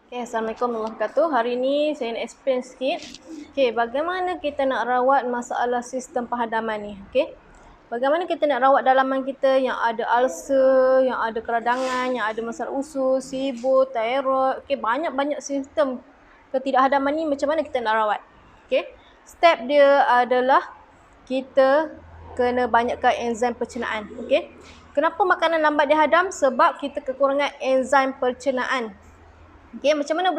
Okay, Assalamualaikum warahmatullahi wabarakatuh. Hari ini saya nak explain sikit. Okay, bagaimana kita nak rawat masalah sistem penghadaman ni. Okay, bagaimana kita nak rawat dalaman kita yang ada ulcer, yang ada keradangan, yang ada masalah usus, SIBO, thyroid. Okay, banyak-banyak sistem ketidakhadaman ni macam mana kita nak rawat. Okay, step dia adalah kita kena banyakkan enzim pencernaan. Okay, kenapa makanan lambat dihadam? Sebab kita kekurangan enzim pencernaan. Okay, macam mana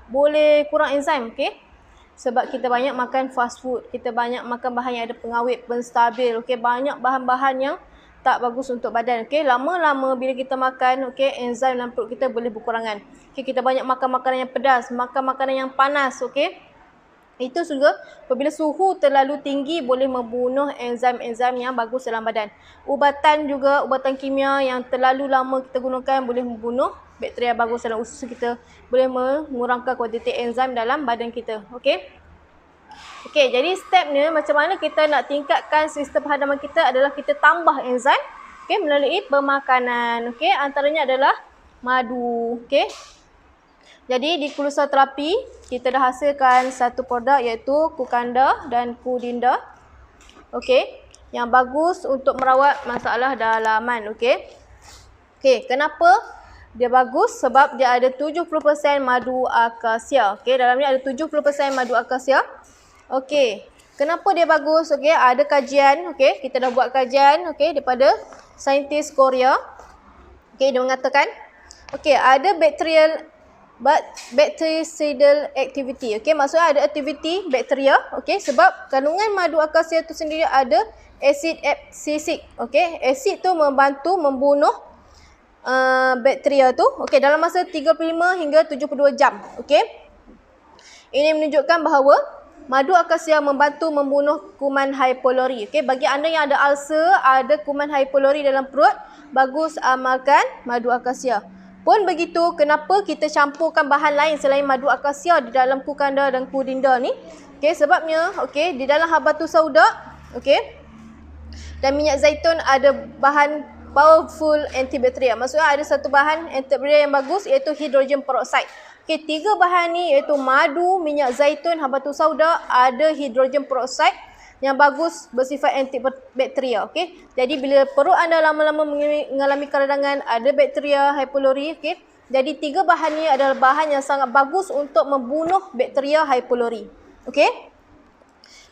boleh kurang enzim? Okay, sebab kita banyak makan fast food, kita banyak makan bahan yang ada pengawet, penstabil. Okay, banyak bahan-bahan yang tak bagus untuk badan. Okay, lama-lama bila kita makan, okay, enzim dalam perut kita boleh berkurangan. Okay, kita banyak makan makanan yang pedas, makan makanan yang panas. Okay, itu juga apabila suhu terlalu tinggi boleh membunuh enzim-enzim yang bagus dalam badan. Ubatan juga, ubatan kimia yang terlalu lama kita gunakan boleh membunuh bakteria bagus dalam usus kita, boleh mengurangkan kuantiti enzim dalam badan kita. Okey. Okey, jadi stepnya macam mana kita nak tingkatkan sistem penghadaman kita adalah kita tambah enzim, okey, melalui pemakanan. Okey, antaranya adalah madu. Okey. Jadi di Kulusa Terapi kita dah hasilkan satu produk iaitu Kukanda dan Kudinda. Okey, yang bagus untuk merawat masalah dalaman. Okey. Okey, kenapa dia bagus? Sebab dia ada 70% madu akasia. Okey, dalamnya ada 70% madu akasia. Okey, kenapa dia bagus? Okey, ada kajian. Okey, kita dah buat kajian, okey, daripada saintis Korea. Okey, dia mengatakan okey, ada bactericidal activity. Okey, maksudnya ada aktiviti bakteria. Okey, sebab kandungan madu akasia itu sendiri ada asid absisik. Okey, asid tu membantu membunuh bakteria tu. Okey, dalam masa 35 hingga 72 jam. Okey, ini menunjukkan bahawa madu akasia membantu membunuh kuman H. pylori. Okey, bagi anda yang ada ulcer, ada kuman H. pylori dalam perut, bagus amalkan madu akasia. Pun begitu, kenapa kita campurkan bahan lain selain madu akasia di dalam Kukanda dan Kudinda ni? Okey, sebabnya okey, di dalam habatus sauda, okey, dan minyak zaitun ada bahan powerful antibakteria. Maksudnya ada satu bahan antibakteria yang bagus iaitu hidrogen peroksida. Okey, tiga bahan ni iaitu madu, minyak zaitun, habatus sauda ada hidrogen peroksida yang bagus bersifat antibakteria. Okey, jadi bila perut anda lama-lama mengalami keradangan, ada bakteria H. pylori, okey, jadi tiga bahan ni adalah bahan yang sangat bagus untuk membunuh bakteria H. pylori. Okey,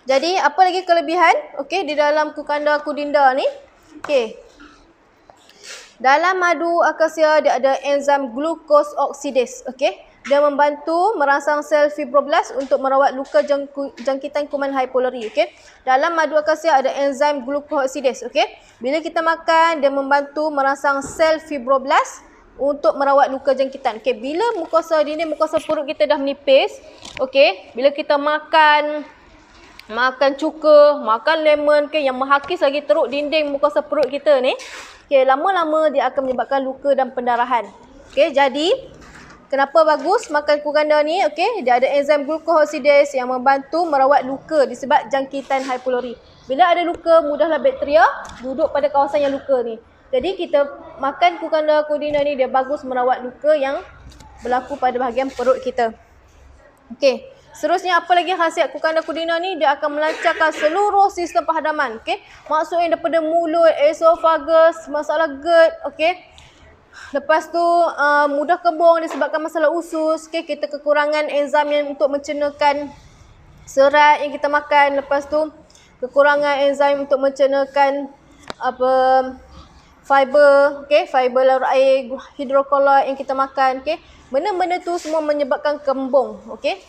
jadi apa lagi kelebihan okey di dalam Kukanda Kudinda ni? Okey, dalam madu akasia dia ada enzim glucose oxidase. Okey, dia membantu merangsang sel fibroblast untuk merawat luka jangkitan kuman H. pylori. Okey, dalam madu akasia ada enzim glucose oxidase. Okey, bila kita makan dia membantu merangsang sel fibroblast untuk merawat luka jangkitan. Okey, bila mukosa dinding mukosa perut kita dah menipis, okey, bila kita makan cuka, makan lemon, okay, yang menghakis lagi teruk dinding mukosa perut kita ni, okay, lama-lama dia akan menyebabkan luka dan pendarahan. Okay, jadi kenapa bagus makan Kukanda ni? Okay, dia ada enzim glucose oxidase yang membantu merawat luka disebab jangkitan H. pylori. Bila ada luka, mudahlah bakteria duduk pada kawasan yang luka ni. Jadi kita makan Kukanda Kudinda ni dia bagus merawat luka yang berlaku pada bahagian perut kita. Okay, seterusnya apa lagi khasiat Kukanda Kudinda ni? Dia akan melancarkan seluruh sistem penghadaman. Okey, maksudnya daripada mulut, esophagus, masalah GERD, okey. Lepas tu mudah kembung disebabkan masalah usus, okey, kita kekurangan enzim yang untuk mencernakan serat yang kita makan. Lepas tu kekurangan enzim untuk mencernakan fiber, okey, fiber larut air, hidrokolloid yang kita makan, okey. Benda-benda tu semua menyebabkan kembung, okey.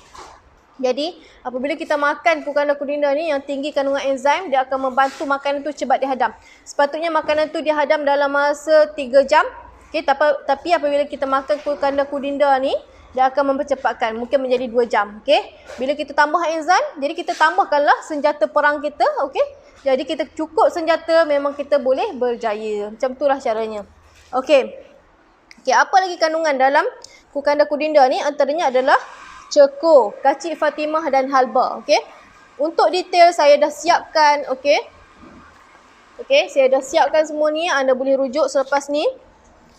Jadi, apabila kita makan Kukanda Kudinda ni yang tinggi kandungan enzim, dia akan membantu makanan tu cepat dihadam. Sepatutnya makanan tu dihadam dalam masa 3 jam. Okey, tapi apabila kita makan Kukanda Kudinda ni, dia akan mempercepatkan, mungkin menjadi 2 jam. Okey, bila kita tambah enzim, jadi kita tambahkanlah senjata perang kita, okey. Jadi kita cukup senjata, memang kita boleh berjaya. Macam itulah caranya. Okey. Okey, apa lagi kandungan dalam Kukanda Kudinda ni? Antaranya adalah ceko, kacik Fatimah dan halba. Okey. Untuk detail saya dah siapkan, okey. Okey, saya dah siapkan semua ni, anda boleh rujuk selepas ni.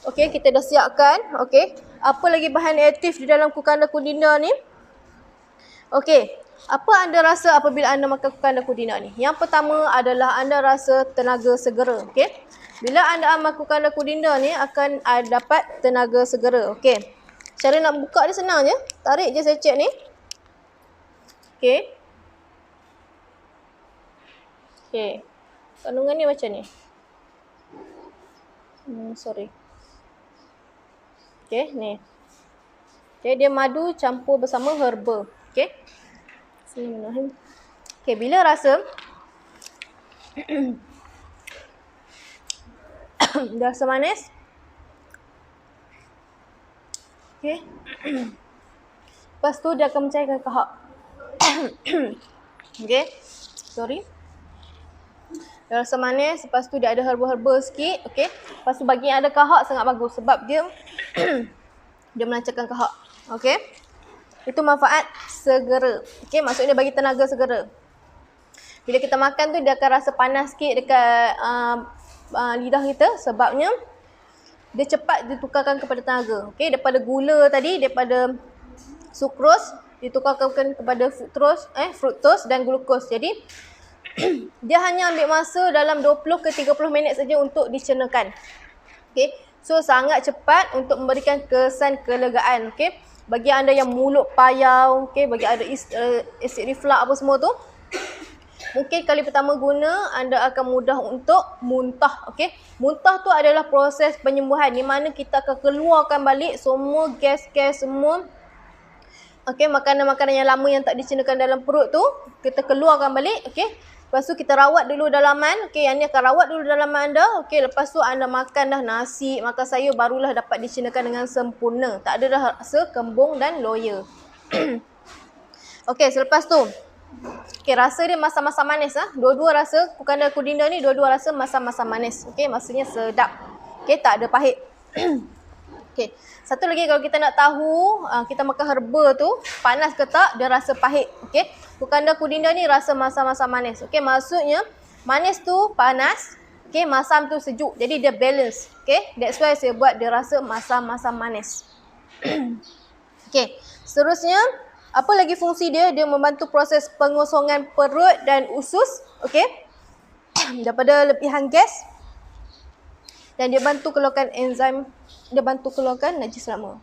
Okey, kita dah siapkan. Okey. Apa lagi bahan aktif di dalam Cookander Coolinda ni? Okey. Apa anda rasa apabila anda makan Cookander Coolinda ni? Yang pertama adalah anda rasa tenaga segera. Okey. Bila anda amal Cookander Coolinda ni akan dapat tenaga segera. Okey. Cara nak buka dia senang je. Tarik je secet ni. Okey. Okey. Kandungan ni macam ni. Sorry. Okey, ni. Okay, dia madu campur bersama herba. Okey. Bismillahirrahmanirrahim. Okey, bila rasa dah rasa manis. Okey. Lepas tu dia akan mencairkan kahak. Okey. Sorry. Dah rasa manis, lepas tu dia ada herba-herba sikit. Okey. Lepas tu bagi yang ada kahak sangat bagus sebab dia dia melancarkan kahak. Okey. Itu manfaat segera. Okey, maksudnya bagi tenaga segera. Bila kita makan tu dia akan rasa panas sikit dekat lidah kita sebabnya dia cepat ditukarkan kepada tenaga. Okey, daripada gula tadi, daripada sukros ditukarkan kepada fructose dan glukos. Jadi dia hanya ambil masa dalam 20 ke 30 minit saja untuk dicernakan. Okey. So sangat cepat untuk memberikan kesan kelegaan. Okey. Bagi anda yang mulut payau, okey, bagi ada acid reflux apa semua tu, mungkin kali pertama guna anda akan mudah untuk muntah. Okey. Muntah tu adalah proses penyembuhan di mana kita akan keluarkan balik semua gas-gas semua. Okey, makanan-makanan yang lama yang tak dicernakan dalam perut tu kita keluarkan balik. Okey. Lepas tu kita rawat dulu dalaman. Okey, yang ni akan rawat dulu dalaman anda. Okey, lepas tu anda makan dah nasi, makan sayur barulah dapat dicernakan dengan sempurna. Tak ada dah rasa kembung dan loya. Okey, selepas tu okey, rasa dia masam-masam manis ah. Dua-dua rasa Cookander Coolinda ni dua-dua rasa masam-masam manis. Okey, maksudnya sedap. Okey, tak ada pahit. Okey. Satu lagi kalau kita nak tahu kita makan herba tu panas ke tak, dia rasa pahit. Okey. Cookander Coolinda ni rasa masam-masam manis. Okey, maksudnya manis tu panas, okey, masam tu sejuk. Jadi dia balance. Okey, that's why saya buat dia rasa masam-masam manis. Okey, seterusnya apa lagi fungsi dia? Dia membantu proses pengosongan perut dan usus, okey, daripada lebihan gas. Dan dia bantu keluarkan enzim, dia bantu keluarkan najis lama.